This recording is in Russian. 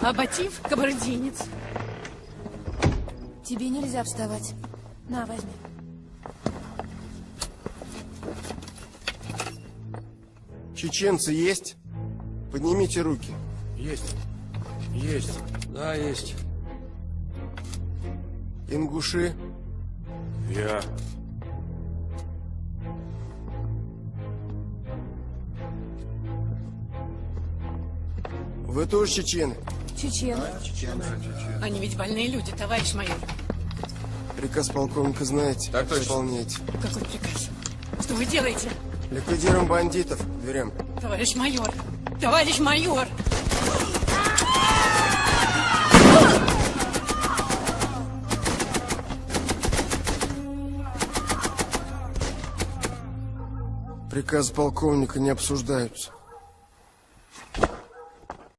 Абатив кабардинец. Тебе нельзя вставать. На, возьми. Чеченцы есть? Поднимите руки. Есть. Есть. Да, есть. Ингуши? Я. Вы тоже чечены? Чечен. Они ведь больные люди, товарищ майор. Приказ полковника знаете? Так точно. Исполняйте. Какой приказ? Что вы делаете? Ликвидируем бандитов. К дверям. Товарищ майор! Товарищ майор! Приказы полковника не обсуждаются.